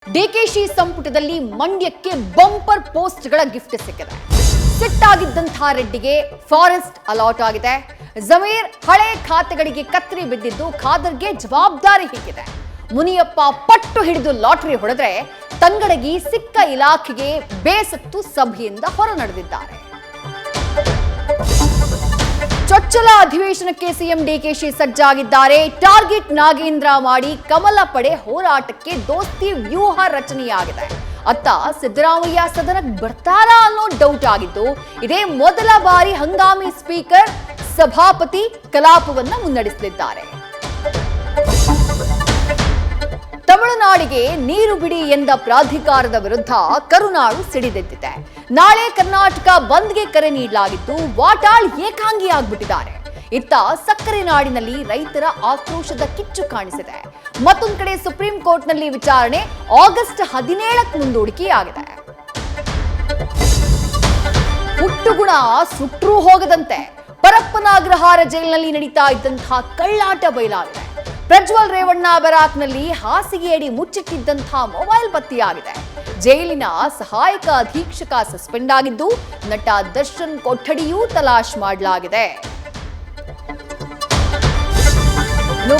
ಡಿಕೆಶಿ ಸಂಪುಟದಲ್ಲಿ ಮಂಡ್ಯಕ್ಕೆ bumper ಪೋಸ್ಟ್ಗಳ gift ಸಿಕ್ಕಿದೆ. ಸಿಟ್ಟಾಗಿದ್ದಂಥ ರೆಡ್ಡಿಗೆ ಫಾರೆಸ್ಟ್ ಅಲಾಟ್ ಆಗಿದೆ. ಜಮೀರ್ ಹಳೆ ಖಾತೆಗಳಿಗೆ ಕತ್ತರಿ ಬಿದ್ದಿದ್ದು ಖಾದರ್ಗೆ ಜವಾಬ್ದಾರಿ ಹೀಗಿದೆ. ಮುನಿಯಪ್ಪ ಪಟ್ಟು ಹಿಡಿದು ಲಾಟರಿ ಹೊಡೆದ್ರೆ ತಂಗಡಗಿ ಸಿಕ್ಕ ಇಲಾಖೆಗೆ ಬೇಸತ್ತು ಸಭೆಯಿಂದ ಹೊರ ನಡೆದಿದ್ದಾರೆ. ಚೊಚ್ಚಲ ಅಧಿವೇಶನಕ್ಕೆ ಸಿಎಂ ಡಿಕೆಶಿ ಸಜ್ಜಾಗಿದ್ದಾರೆ. ಟಾರ್ಗೆಟ್ ನಾಗೇಂದ್ರ ಮಾಡಿ ಕಮಲ ಪಡೆ ಹೋರಾಟಕ್ಕೆ ದೋಸ್ತಿ ವ್ಯೂಹ ರಚನೆಯಾಗಿದೆ. ಅತ್ತ ಸಿದ್ದರಾಮಯ್ಯ ಸದನಕ್ಕೆ ಬರ್ತಾರಾ ಅನ್ನೋ ಡೌಟ್ ಆಗಿದ್ದು, ಇದೇ ಮೊದಲ ಬಾರಿ ಹಂಗಾಮಿ ಸ್ಪೀಕರ್ ಸಭಾಪತಿ ಕಲಾಪವನ್ನ ಮುನ್ನಡೆಸಲಿದ್ದಾರೆ. ತಮಿಳುನಾಡಿಗೆ ನೀರು ಬಿಡಿ ಎಂದ ಪ್ರಾಧಿಕಾರದ ವಿರುದ್ಧ ಕರುನಾಡು ಸಿಡಿದೆದ್ದಿದೆ. ನಾಳೆ ಕರ್ನಾಟಕ ಬಂದ್ಗೆ ಕರೆ ನೀಡಲಾಗಿದ್ದು ವಾಟಾಳ್ ಏಕಾಂಗಿಯಾಗ್ಬಿಟ್ಟಿದ್ದಾರೆ. ಇತ್ತ ಸಕ್ಕರೆ ನಾಡಿನಲ್ಲಿ ರೈತರ ಆಕ್ರೋಶದ ಕಿಚ್ಚು ಕಾಣಿಸಿದೆ. ಮತ್ತೊಂದು ಕಡೆ ಸುಪ್ರೀಂ ಕೋರ್ಟ್ನಲ್ಲಿ ವಿಚಾರಣೆ ಆಗಸ್ಟ್ 17ಕ್ಕೆ ಮುಂದೂಡಿಕೆಯಾಗಿದೆ. ಹುಟ್ಟುಗುಣ ಸುಟ್ರೂ ಹೋಗದಂತೆ ಪರಪ್ಪನ ಅಗ್ರಹಾರ ಜೈಲಿನಲ್ಲಿ ನಡೀತಾ ಇದ್ದಂತಹ ಕಳ್ಳಾಟ ಬಯಲಾಗಿದೆ. ಪ್ರಜ್ವಲ್ ರೇವಣ್ಣ ಬರಾಕ್ನಲ್ಲಿ ಹಾಸಿಗೆಯಡಿ ಮುಚ್ಚಿಟ್ಟಿದ್ದಂತಹ ಮೊಬೈಲ್ ಪತ್ತೆಯಾಗಿದೆ. ಜೈಲಿನ ಸಹಾಯಕ ಅಧೀಕ್ಷಕ ಸಸ್ಪೆಂಡ್ ಆಗಿದ್ದು, ನಟ ದರ್ಶನ್ ಕೊಠಡಿಯೂ ತಲಾಶ್ ಮಾಡಲಾಗಿದೆ.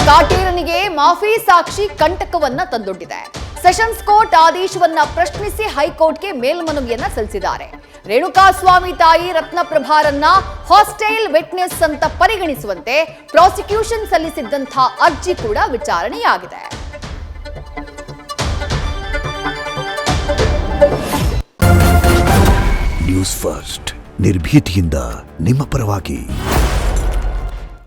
ಕಾಟೇರನಿಗೆ ಮಾಫಿ ಸಾಕ್ಷಿ ಕಂಟಕವನ್ನ ತಂದೊಡ್ಡಿದೆ. ಸೆಷನ್ಸ್ ಕೋರ್ಟ್ ಆದೇಶವನ್ನ ಪ್ರಶ್ನಿಸಿ ಹೈಕೋರ್ಟ್ಗೆ ಮೇಲ್ಮನವಿಯನ್ನ ಸಲ್ಲಿಸಿದ್ದಾರೆ. ರೇಣುಕಾಸ್ವಾಮಿ ತಾಯಿ ರತ್ನಪ್ರಭಾರನ್ನ ಹಾಸ್ಟೈಲ್ ವಿಟ್ನೆಸ್ ಅಂತ ಪರಿಗಣಿಸುವಂತೆ ಪ್ರಾಸಿಕ್ಯೂಷನ್ ಸಲ್ಲಿಸಿದ್ದಂತಹ ಅರ್ಜಿ ಕೂಡ ವಿಚಾರಣೆಯಾಗಿದೆ. ನ್ಯೂಸ್ ಫಸ್ಟ್ ನಿರ್ಭೀತಿಯಿಂದ ನಿಮ್ಮ ಪರವಾಗಿ.